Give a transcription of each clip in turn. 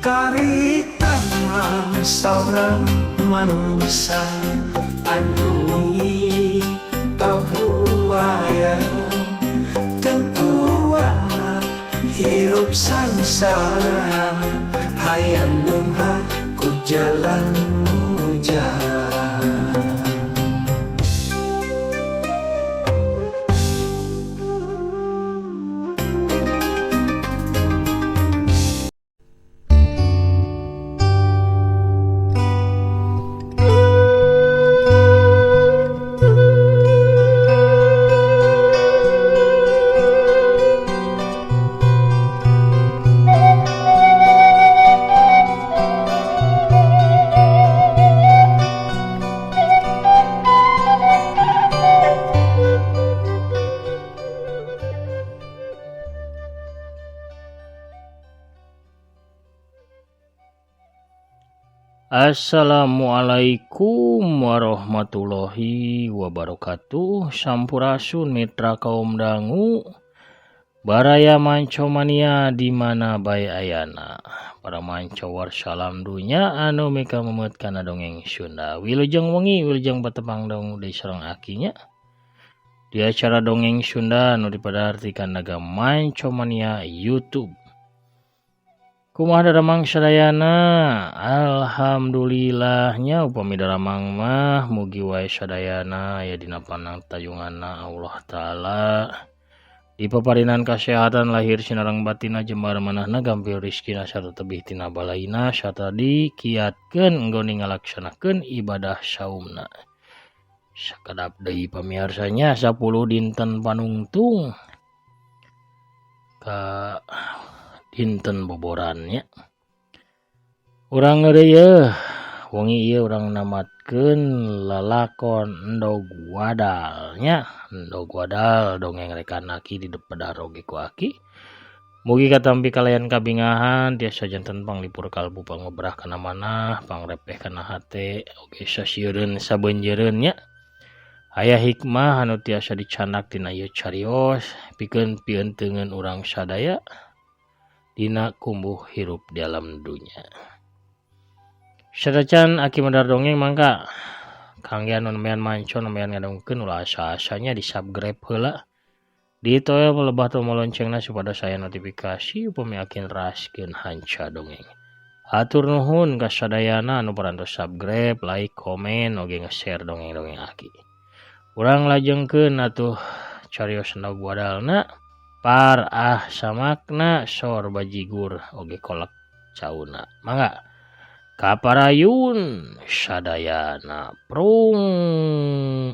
Karitan seorang manusia andungi kahuaya tentua hirup sangsara hayang lumha ku jalan muja. Assalamualaikum warahmatullahi wabarakatuh. Sampurasun mitra kaum dangu baraya manco mania di mana bae ayana. Para manco war salam dunya anu meka memet kana dongeng Sunda. Wilujeng wengi wilujeng patepang dong di sareng akinya. Di acara dongeng Sunda anu dipadartikan naga manco mania YouTube. Kumaha daramang sadayana, alhamdulillahnya upami daramang mah mugi wae sadayana ya dina panangtayunganna Allah Ta'ala dipaparinan kasehatan lahir sinareng batina jembar manahna gampil rizkina sarta tebih tina balaina sarta dikiatkeun enggo ngalaksanakeun ibadah saumna. Sakadap deui pamiarsanya 10 dinten panungtung ka dinten boborannya urang ngeureuyeuh wengi ieu urang namatkeun lalakon endog wadalnya endog wadal dongeng rekan aki di depedah roge ku aki mugi katampi kalayan kabingahan tiasa janten panglipur kalbu pangobrah kana manah pangrepeh kana hate oge sasieun sabeunjeureun nya aya hikmah anu tiasa dicanak tina ieu carios pikeun pieuteungeun urang sadaya dina kumbuh hirup di alam dunia. Sadacan aki medar dongeng mangka kangge anu nemean manco nemean ngadongkeun ulah asa-asanya di subscribe heula. Ditoel melebah tombol loncengna supaya saya notifikasi upami aki neraskeun hanca dongeng. Hatur nuhun ka sadayana anu parantos subscribe, like, komen, oge nge-share dongeng-dongeng aki. Urang lajengkeun atuh carios endog wadalna. Par samakna sor bajigur oge kolak cauna mangga kaparayun sadayana prung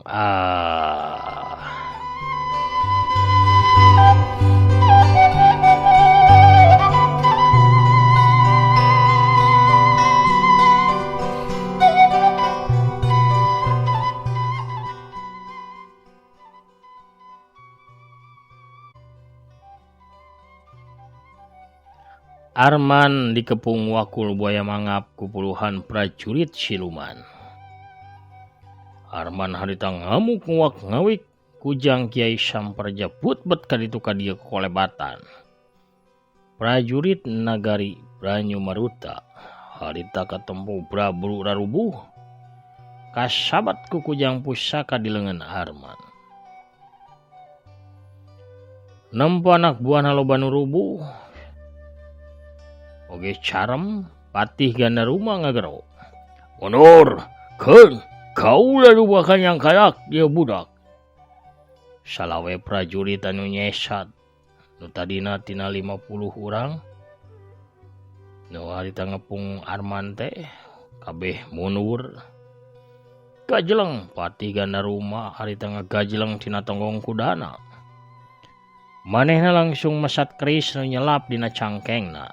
Arman dikepung wakul buaya mangap ku puluhan prajurit siluman. Arman harita ngamuk nguak ngawik kujang Kiai Samparjaput bet kaditu kadia kolebatan. Prajurit nagari Branyu Maruta harita katempo Prabu Rarubuh kasabat ku kujang pusaka di lengan Arman. Nempo anak buah nalobanu rubuh oge carem patih ganda rumah ngagero. Mundur, keun, kaula rubakan yang kayak dia budak. Salawe prajurit anu nyesat, nu tadina tina 50 urang. Nu harita ngepung Arman teh, kabeh mundur. Gajeleng patih ganda rumah harita ngagajleng tina tonggong kudana. Manehna langsung mesat keris nu nyelap dina cangkengna.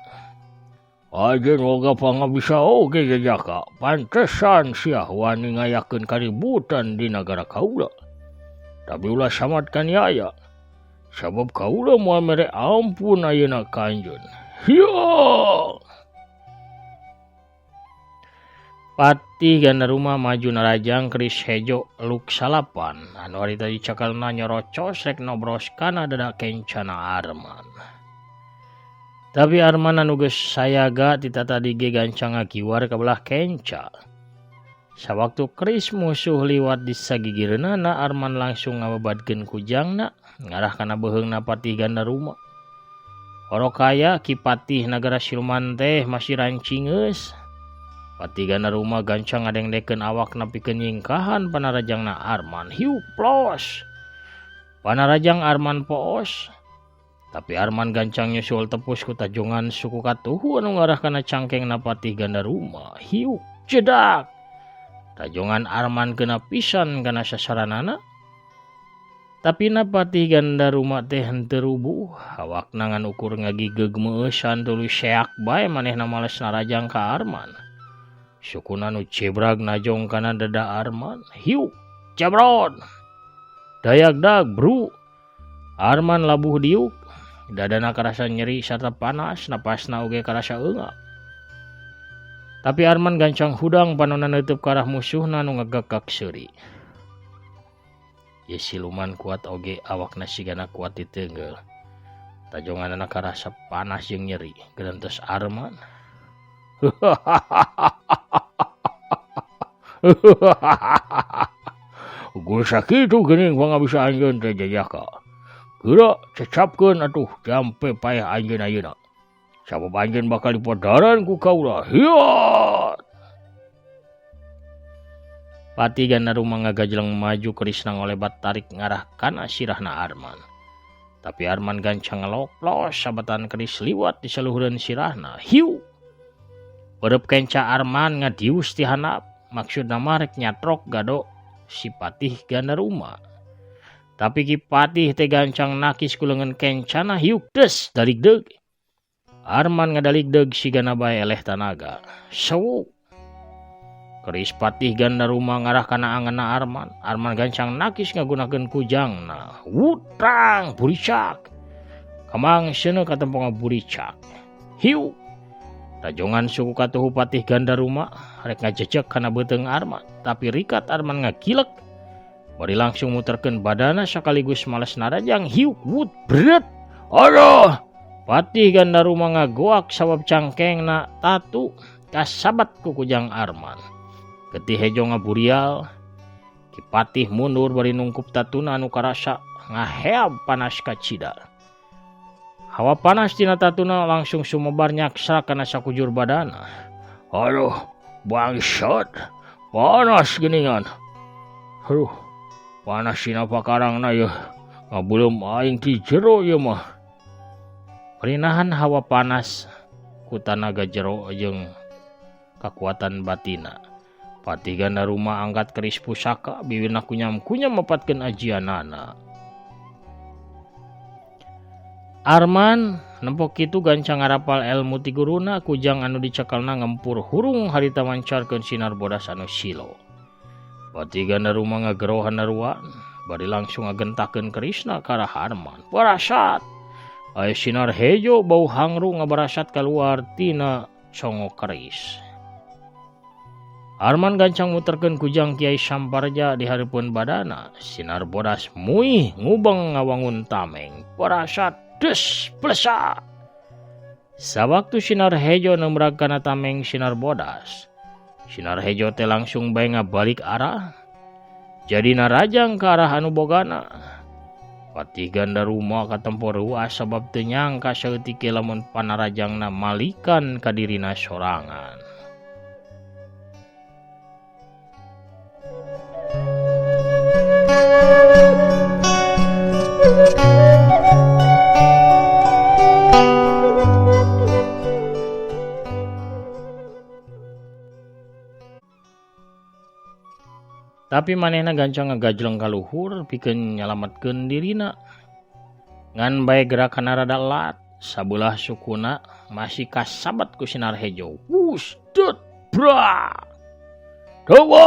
Ajen woga pangabisa oge jajaka, pantesan sia wani ngayakeun kaributan di nagara kaula. Tapi ulah samatkan yaya, sabab kaula moal mere ampun ayeuna kanjeun. Hiya! Patih ganda rumah maju narajang keris hejo luk salapan, anu harita dicakalna nyorocos rek nobros kana dada kencana Arman. Tapi Arman anu geus sayaga ti tata dige gancang ngakiwar ka belah kenca. Sawaktu keris musuh liwat di sagigireunana, Arman langsung ngababadkeun kujangna ngarah kana beheungna Patih Gandaruma. Orokaya Ki Patih Nagara Siluman teh masih rancingeus. Patih Gandaruma gancang ngadengdekeun awakna pikeun nyingkahan panarajangna Arman. Hiu plos. Panarajang Arman poos. Tapi Arman gancang nyusul tepus ku tajongan suku Katuhu anu ngarah kana cangkengna Patih Gandaruma. Hiu cedak. Tajongan Arman kena pisan kana sasaranana. Tapi na Patih Gandaruma teh henteu rubuh. Awakna ngan ukur ngagigeg meueusan tuluy seak bae manehna males narajang ka Arman. Sukuna nu cebrag najong kana dada Arman. Hiu cebrod. Dayagdag bro. Arman labuh diuk. Dadana karasa nyeri sarta panas, napasna oge karasa eungap. Tapi Arman gancang hudang panonna neuteub ka arah musuhna nu ngagagak seuri. Ye siluman kuat oge awakna sigana kuat ti teungeul. Tajonganna karasa panas jeung nyeri. Geuntos Arman. Gue sakitu geuning pangabisa anjeun teh jajaka. Geura cecapkeun atuh jampe payah anjeun ayeuna. Sabab anjeun bakal dipodaran ku kaula. Hiat. Patih Gandaruma ngagajleng maju kerisna ngolebat tarik ngarah kana sirahna Arman. Tapi Arman gancang ngeloplos sabatan keris liwat di saluhureun sirahna. Hiu. Berep kenca Arman ngadius ti handap. Maksudna mah rek nyatrok gado si Patih Gandaruma. Tapi Ki Patih teh gancang nakis ku leungeun kencana hiuk des daligdeug. Arman ngadaligdeug sigana bae eleh tanaga. Sewuk. Keris Patih Gandaruma ngarah kana angeunna Arman. Arman gancang nakis ngagunakeun kujangna. Wutang buricak. Kamang seuneu katempong buricak. Hiu. Tajongan suku Katuhu Patih Gandaruma rek ngajejek kana beuteung Arman. Tapi rikat Arman ngakilek. Bari langsung muterkeun badana sakaligus males narajang. Hiu wut bret. Aduh. Patih Gandaruma ngagoak sabab cangkengna tatu kasabat ku kujang Arman. Getih hejo ngaburial. Ki Patih mundur bari nungkup tatuna anu karasa ngaheab panas kacida. Hawa panas tina tatuna langsung sumebar nyaksa kana sakujur badana. Aduh, bangsat. Panas geuningan. Aduh, panas tina pakarangna ya. Ngabulem aing ti jero ieu mah. Perinahan hawa panas ku tanaga jero jeung kakuatan batina. Patih Gandaruma angkat keris pusaka biwirna kunyam-kunyam mepatkeun ajianana. Arman nempok kitu gancang ngarapal elmu ti guruna kujang anu dicekelna ngempur hurung harita mancarkeun sinar bodas anu silo. Patih Gandaruma ngagero handaruan bari langsung ngagentakeun kerisna ka arah Arman. Parasat. Aya sinar hejo bau hangru ngabarasat keluar tina congo keris. Arman gancang muterkeun kujang Kiai Samparja di hareupeun badana. Sinar bodas muih ngubeng ngawangun tameng. Parasat des plesa. Sawaktu sinar hejo nembrag kana tameng sinar bodas. Sinar hejo teh langsung bae ngabalik arah. Jadi narajang ke arah anu bogana. Patih Gandaruma katempo ruas sabab teu nyangka saeutik lamun panarajangna malikan ka dirina sorangan. Tapi manehna gancang ngagajleng ka luhur pikeun nyalametkeun dirina. Ngan bae gerakan rada lat, sabelah sukuna masih kasabat ku sinar hejo. Wus dut bra. Dawa.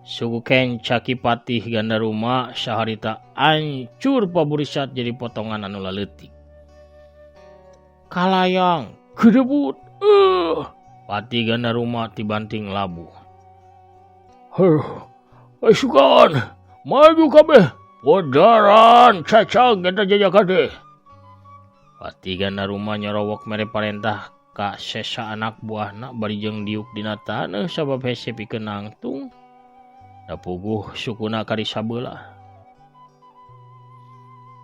Suku kenca Ki Patih Gandaruma saharita ancur paburisat jadi potongan anu laleutik. Kalayang gedebut. Patih Gandaruma tibanting labu. Sukan, maju kabeh. Podaran cacang kita jajak teh. Pati gana rumah nyorowok mere parentah ka sesa anak buahna bari jeung diuk dina taneuh sabab hese pikeun nangtung. Da puguh sukuna ka disabeula.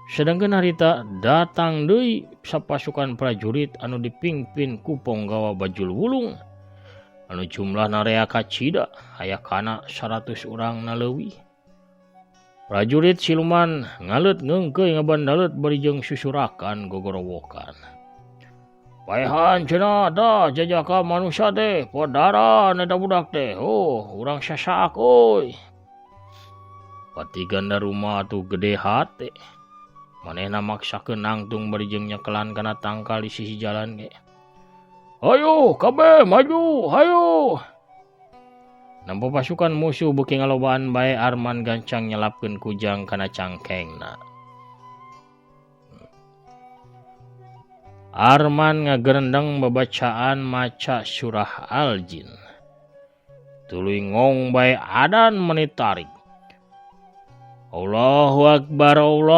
Sedangkan harita datang deui sapasukan prajurit anu dipingpin ku Ponggawa Bajul Wulung anu jumlahna rea kacida aya kana 100 urang na leuwih. Prajurit siluman ngalet ngeungkeuy ngabandalet bari jeung susurakan gogorowokan. Paehan cenah da jajaka manusia teh podaran eta budak teh. Oh, urang sasaak euy. Pati ganda rumah atuh gede hate. Manehna maksakeun nangtung bari jeung nyekelan kana tangkal di sisi jalan ge. Hayo kabeh maju, hayo. Nampa pasukan musuh beuki ngalobaan bae Arman gancang nyelapkeun kujang kana cangkengna. Arman ngagerendeng babacaan maca surah Al-Jin. Tuluy ngong bae adan menit tarik. Allahu Akbar, Allahu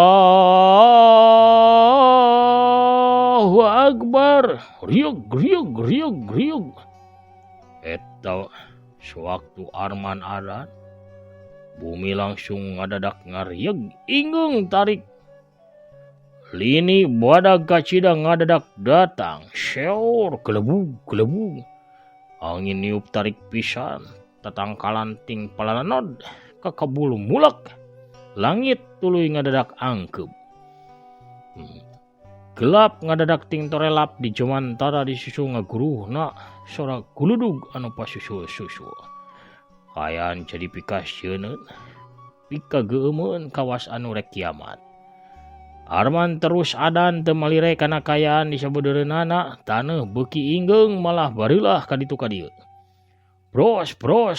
Akbar. Riug. Eta sewaktu Arman adan, bumi langsung ngadadak ngarieg ingeung tarik. Lini badag kacida ngadadak datang, seur gelebug. Angin niup tarik pisan, tatangkalan ting palanod ka kabulu mulak. Langit tuluy ngadadak angkeb. Gelap ngadadak ting torelap di jomantara di susu ngaguruhna sora guludug anu pasusul-susul. Hayaan jadi pikasieun, pikageumeun kawas anu rek kiamat. Arman terus adan teu malire kana kayaan di sabeudeureunnana, taneuh beuki ingeung malah barulah ka ditu ka dieu. Bros,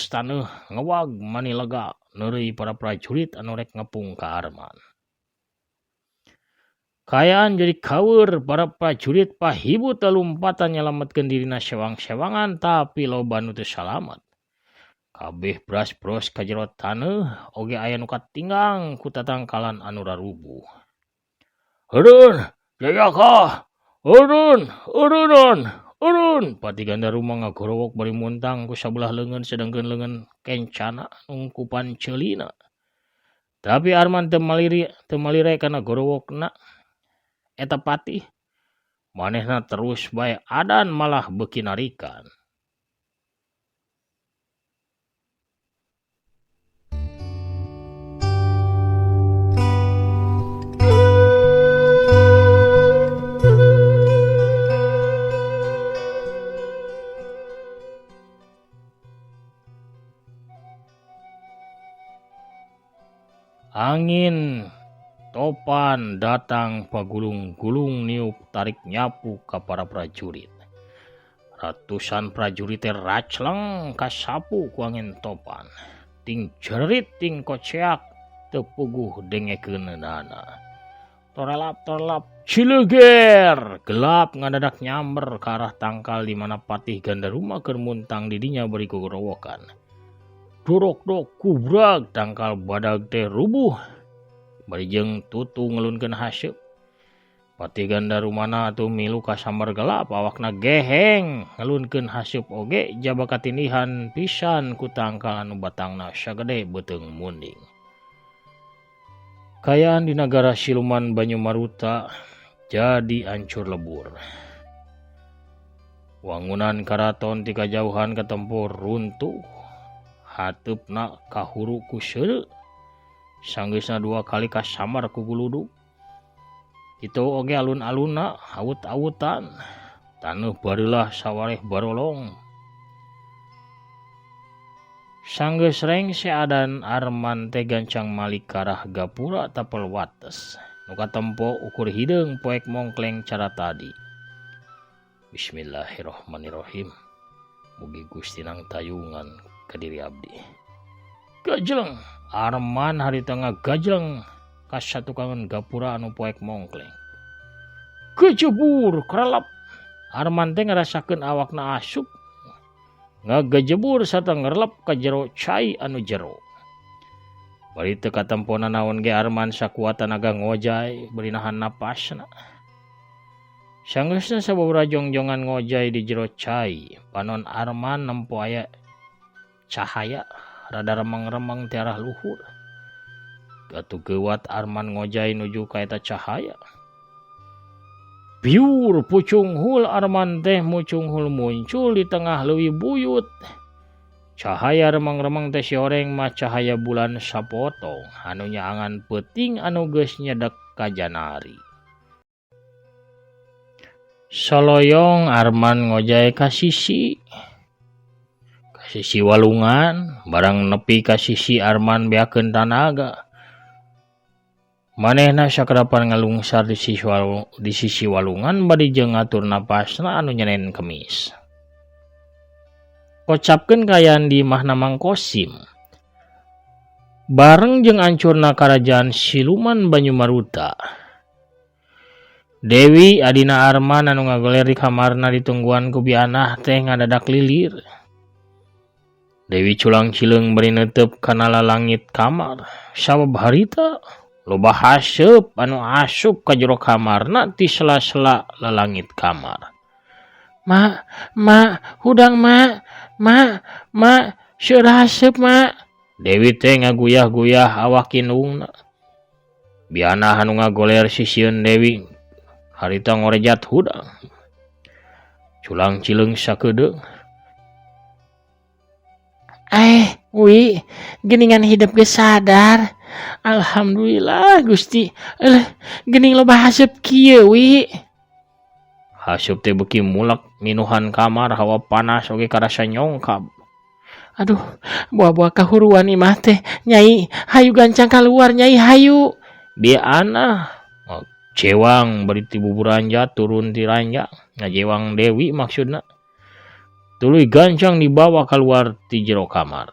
taneuh ngewag mani lega neureuy para prajurit anu rek ngepung ka Arman. Kayaan jadi kaweur para prajurit pahibu teu lompatan nyalametkeun dirina sewang-sewangan tapi loba nu teu salamet. Kabeh bras-bros ka jero taneuh oge aya nu katinggang ku tatangkalan anu rarubuh. Heureun, jayaka. Heureun. Pati ganda rumah ngagorowok bari muntang ku sabelah leungeun sedengkeun leungeun kencana ungkupan ceulina. Tapi Arman teu malire kana gorowokna eta patih. Manehna terus bae adan malah beuki narikan. Angin topan datang pagulung-gulung niup tarik nyapu ka para prajurit. Ratusan prajurit racleng kasapu ku angin topan. Ting jerit ting koceak teu puguh dengekeunana. Torelap cileger gelap ngadadak nyamber ke arah tangkal di mana patih ganda rumah keur muntang didinya bari gogorowokan. Dorok kubrag tangkal badag teh rubuh bari jeung tutu ngelunkeun haseup. Pati ganda rumana atuh milu ka samar gelap awakna geheng ngelunkeun haseup oge jaba katindihan pisan ku tangkal anu batangna sagede beuteung munding. Kayaan di nagara siluman Banyu Maruta jadi hancur lebur. Wangunan karaton ti kajauhan katempur runtuh. Hateupna kahuru ku seureu. Sanggeusna 2 kali kasamar ku guludug. Itu oge alun-alunna awut-awutan. Taneuh barulah sawareh barolong. Sanggeus rengse adan Arman teh gancang malik karah gapura tapel wates. Nu katempo ukur hideung poek mongkleng cara tadi. Bismillahirrahmanirrahim. Mugi Gusti nang tayungan ka diri abdi. Gajeleng Arman hari tengah gajeleng ka satukangan gapura anu poek mongkleng. Kejebur krelep. Arman teh ngarasakeun awakna asup. Ngagejebur sarta ngerlep ka jero cai anu jero. Bari teu katempona naon ge Arman sakuat tenaga ngojay beri nahan napasna. Sanggeusna sababaraha jongjongan ngojay di jero cai, panon Arman nempo aya cahaya rada remeng-remeng ti arah luhur. Gatu geuwat Arman ngojay nuju ka eta cahaya. Biur pucung hul Arman teh mucung hul muncul di tengah leuwih buyut. Cahaya remeng-remeng teh sioreng mah cahaya bulan sapotong anu nyaangan peuting anu geus nyedek ka janari. Saloyong Arman ngojay ka sisi walungan, barang nepi ka sisi Arman beakeun tanaga. Manehna sakarapan ngalungsar di sisi walungan bari jeung ngatur napasna anu nyenen kemis. Kocapkeun kayaan di imahna Mang Kosim. Bareng jeung ancurna karajaan siluman Banyu Maruta. Dewi adina Arman anu ngagoler di kamarna ditungguan ku bianah teh ngadadak lilir. Dewi culang cileung bari neuteup kana lalangit kamar. Sabab harita loba haseup anu asup ka jero kamarna ti sela-sela lalangit kamar. Ma, hudang ma, seueur haseup ma. Dewi teh ngaguyah-guyah awak kinungna. Bianah anu ngagoler sisieun Dewi harita ngorejat hudang. Culang cileung sakeudeung. Wi, geuningan hidup geus sadar. Alhamdulillah Gusti. Geuning loba haseup kieu wi. Haseup teh beuki mulak minuhan kamar hawa panas oge karasa nyongkab. Aduh, buah-buah kahuruan imah teh. Nyai, hayu gancang keluar Nyai, hayu. Biana cewang bari ti buburanjat turun ti ranjang. Ngajewang Dewi maksudna. Tuluy gancang dibawa keluar ti jero kamar.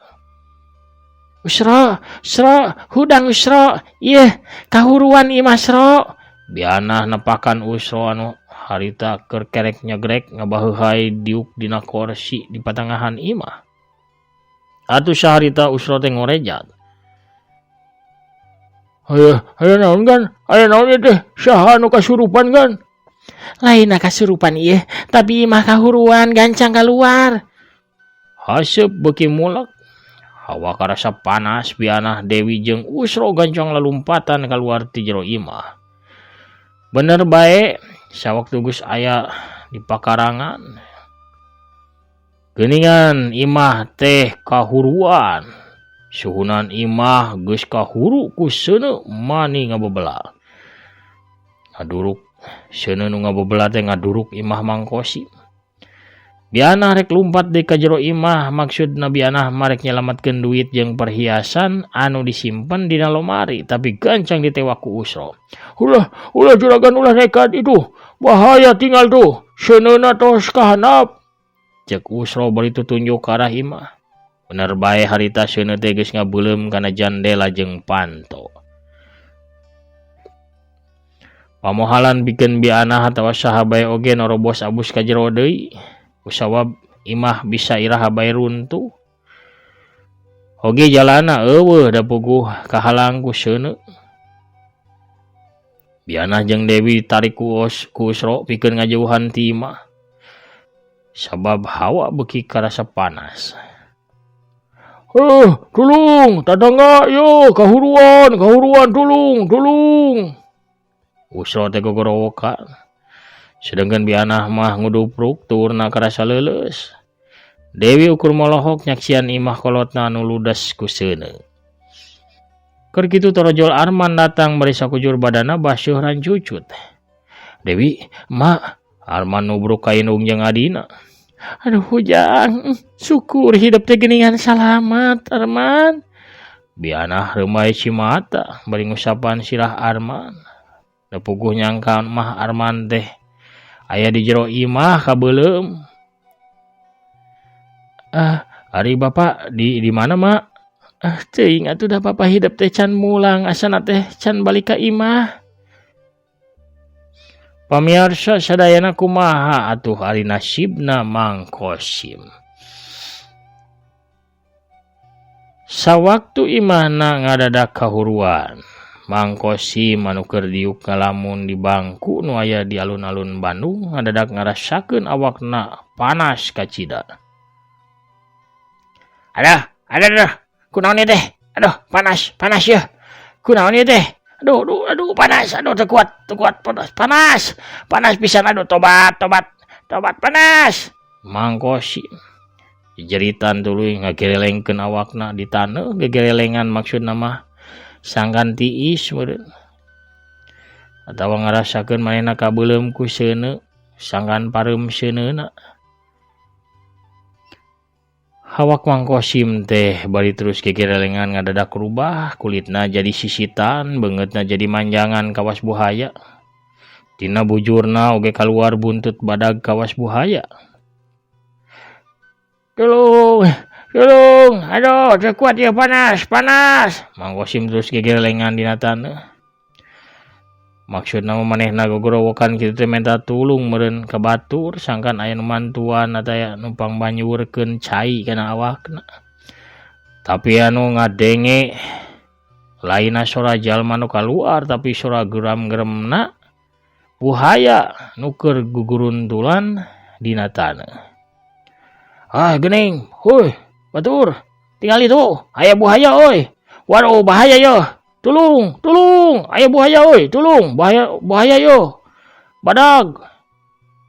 Usra, hudang usra. Ieu, kahuruan imah sro. Biana nepakan usra anu harita keur kerek nyegrek ngabaheuhai diuk dina kursi di patangahan imah. Atuh saharita usra teh ngorejat. Aya naon kan? Aya naon ieu teh? Saha anu kasurupan kan? Lainna kasurupan ieu, tapi imah kahuruan gancang keluar. Haseup beuki mulak. Hawa karasa panas bianah Dewi jeung usra gancang lalumpatan keluar ti jero imah. Bener bae sawaktu geus aya di pakarangan. Geuningan imah teh kahuruan. Suhunan imah geus kahuru ku seuneu mani ngabebelah. Ngaduruk seuneu nu ngabebelah teh ngaduruk imah Mang Kosim. Bianah rek lumpat di ka jero imah, maksudna bianah marek nyelametkeun duit jeung perhiasan anu disimpen dina lomari, tapi gancang ditewak ku usra. Ulah juragan ulah nekat itu. Bahaya tinggal tuh. Seuneuna tos kahandap. Cek usra bari tutunjuk ka arah imah. Bener bae harita seuneu teh geus ngabeuleum kana jandela jeung panto. Pamohalan pikeun bianah atawa saha bae oge norobos abus ka jero deui. Kusawab imah bisa iraha bae runtuh. Oge jalana eueuh da puguh kahalang ku seuneu. Bianah jeung Dewi tarik ku usra pikeun ngajauhan ti imah. Sabab hawa beuki karasa panas. Tulung, tatangga yo kahuruan tulung. Usra teh gogorowokan. Sedangkan bianah mah ngudupruk turna karasa leuleus. Dewi ukur molohok nyaksian imah kolotna anu ludes ku seuneu. Keur kitu torojol Arman datang bari sakujur badana basuh rancucut. Dewi, mak, Arman nubruk ka indung jeung adina. Aduh hujang, syukur hidup teh geuningan salamat Arman. Bianah reumai cimata bari ngusapan sirah Arman. Da puguh nyangka mah Arman teh aya di jero imah kabeuleum. Ari bapak di mana mak? Teuing atuh da papa hidup teh can mulang asana teh can balik ka imah. Pamirsa sadayana kumaha atuh ari nasibna Mang Kosim. Sawaktu imahna ngadadak kahuruan, Mang Kosim anu keur diuk ngalamun di bangku nu aya di alun-alun Bandung ngadadak ngarasakeun awakna panas kacida. Aduh, kunaon ieu teh? Aduh, panas ya. Kunaon ieu teh? Aduh, panas. Aduh, teu kuat, panas pisan. Aduh, tobat panas. Mang Kosim jeritan tuluy ngagerelengkeun awakna di taneuh, gegerelengan maksudna mah sangkan tiis meureun. Atawa ngarasakeun manehna kabeulem ku seuneu, sangkan pareum seuneuna. Hawak Mang Kosim teh bari terus gegerelengan ngadadak rubah, kulitna jadi sisitan, beungeutna jadi manjangan kawas buhaya. Tina bujurna oge kaluar buntut badag kawas buhaya. Tulung, aduh, teu kuat ya, panas. Mang Kosim terus gegerelengan dina taneuh. Maksudna manehna gogorowokan kitu teh minta tulung meureun ka batur, sangkan aya nu mantuan atawa aya numpang banyurkeun cai kana awakna. Tapi anu ngadenge lainna sora jalma nu kaluar, tapi sora geram-geremna buhaya nu keur guguruntulan dina taneuh. Geuning, heuh, batur, tingali tuh, aya buhaya euy. Waduh, bahaya yo. Tulung, aya buhaya euy, tulung, bahaya yo. Badag.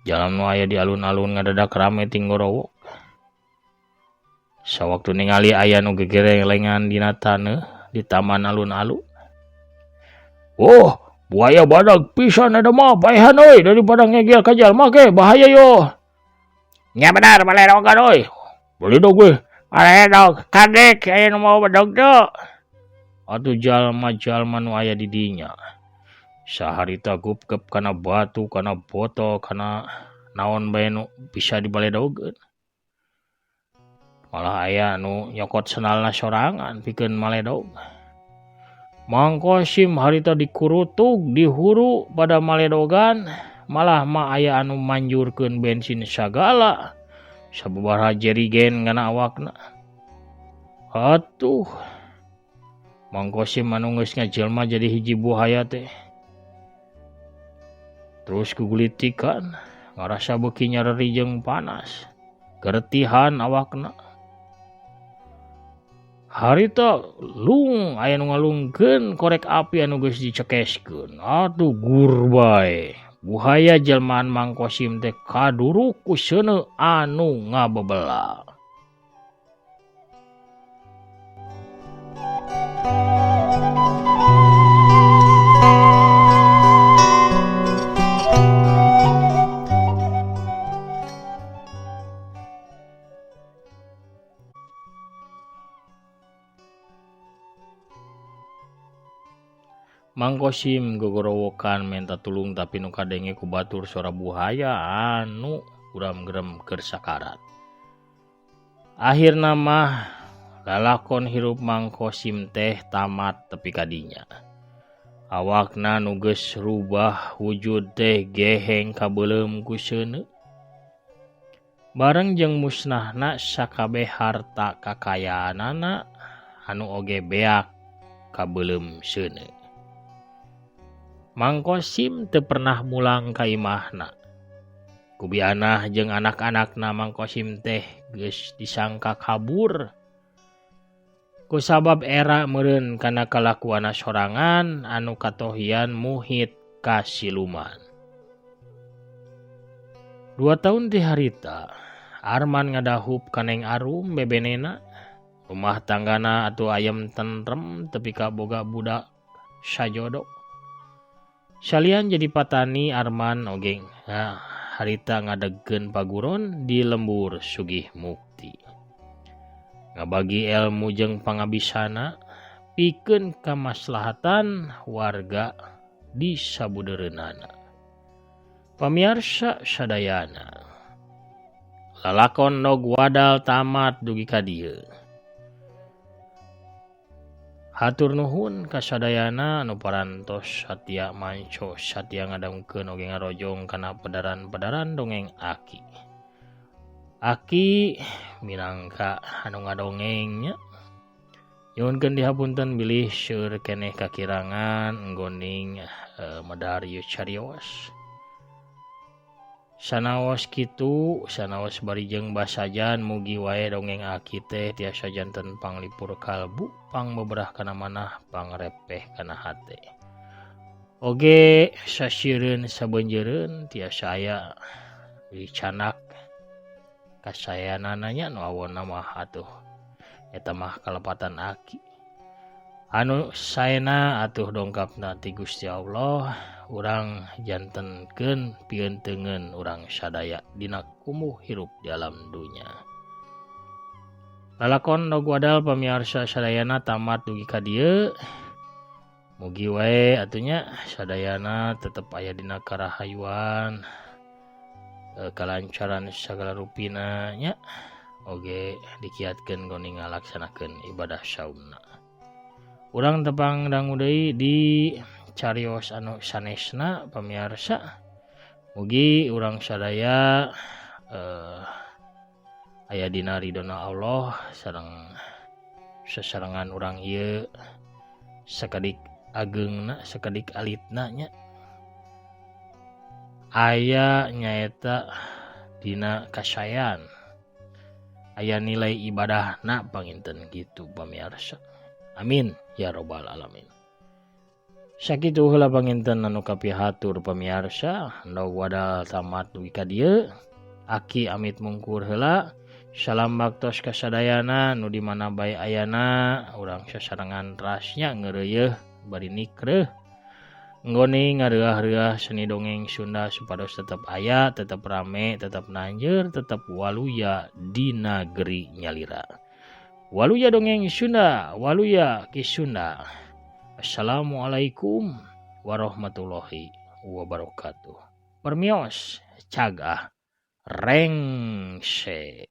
Jalan nu aya di alun-alun ngadadak rame tinggorowo. Sawaktu ningali aya nu gegerelengan dina taneuh di taman alun-alun. Oh, buaya badag pisan ada mah, paehan euy daripada ngegel ka jalma ge, bahaya yo. Nya benar, malerogan euy. Beli dog we. Maledog, kadek aya nu mau bedog teu. Atuh jalma-jalma nu aya di dinya. Saharita gupkep kana batu, kana botol, kana naon bae nu bisa dibaledogeun. Malah aya nu nyokot sendalna sorangan pikeun maledog. Mang Kosim harita dikurutuk, dihuru pada maledogan, malah mah aya anu manjurkeun bensin sagala. Sababaraha jerigen ngana awakna. Atuh. Mang Kosim anu geus ngajelma jadi hiji buhaya teh. Terus kugulitikan, ngarasa beuki nyareri jeung panas. Geretihan awakna. Harita lung aya nu ngalungkeun korek api anu geus dicekeskeun. Atuh gur bae. Buhaya jelmaan Mang Kosim teh kaduruk ku seuneu anu ngabebelah. Mang Kosim gogorowokan minta tulung tapi nu kadenge ku batur sora buhaya anu guram-gerem keur sakarat. Akhirna mah lalakon hirup Mang Kosim teh tamat tepi kadinya. Awakna nu geus rubah wujud teh geheng kabeulem ku seuneu. Bareng jeung musnahna sakabeh harta kakayaanana anu oge beak kabeulem seuneu. Mang Kosim teu pernah mulang ka imahna. Kubianah jeung anak-anakna Mang Kosim teh geus disangka kabur. Kusabab era meureun kana kalakuanna sorangan anu katohian muhit ka siluman. 2 tahun ti harita, Arman ngadahup ka Neng Arum bebenena. Rumah tanggana atuh ayem tentrem tepi ka boga budak sajodo. Salian jadi patani Arman oge harita ngadegkeun paguron di lembur Sugih Mukti. Ngabagi ilmu jeung pangabisana pikeun kamaslahatan warga di sabudeureunana. Pamirsa sadayana, lalakon nog wadal tamat dugi ka dieu. Hatur nuhun kasadayana anu parantos satya manco satya ngadangkeun oge ngarojong kana pedaran-pedaran dongeng Aki. Aki minangka anu ngadongengnya. Nyuhunkeun dihapunten bilih seueur keneh kakirangan nggoning medarieu carios. Sanaos kitu, sanaos barijeng basajan mugi wae dongeng aki teh tiasa janten panglipur kalbu, pangbeberah kana manah, pangrepeh kana hate. Oge sasiereun sabeunjeureun tiasa aya dicanak kasayanana nya nu awonna mah atuh eta mah kalepatan aki. Anu saena atuh dongkapna ti Gusti Allah, urang jantenkeun pieuteungeun urang sadaya dina kumuh hirup di alam dunya. Lalakon Dog Wadal pamiarsa sadayana tamat dugi ka dieu. Mugi wae atunya sadayana tetep aya dina karahayuan, kalancaran sagala rupina nya, oge dikiatkeun goni ngalaksanakeun ibadah saumna. Urang tepang dangu deui di carios anu sanesna pamiarsa. Mugi urang sadaya aya dina ridona Allah sareng sasarengan urang ieu sakedik ageungna sakedik alitna nya. Aya nyaeta dina kasayan. Aya nilai ibadahna panginten kitu pamiarsa. Amin ya robbal alamin. Sakitu heula panginten anu kapihatur pamiarsa, Dog Wadal tamat dugi ka dieu. Aki amit mungkur heula. Salam baktos kasadayana nu di mana bae ayana, urang sasarengan rasnya ngeureuyeuh bari nikreuh. Nggoni ngareuah-reuah seni dongeng Sunda supados tetep aya, tetep rame, tetep nanjeur, tetep waluya di nageri nyalira. Waluya dongeng Sunda, waluya ki Sunda. Assalamualaikum warahmatullahi wabarakatuh. Permios cagah rengse.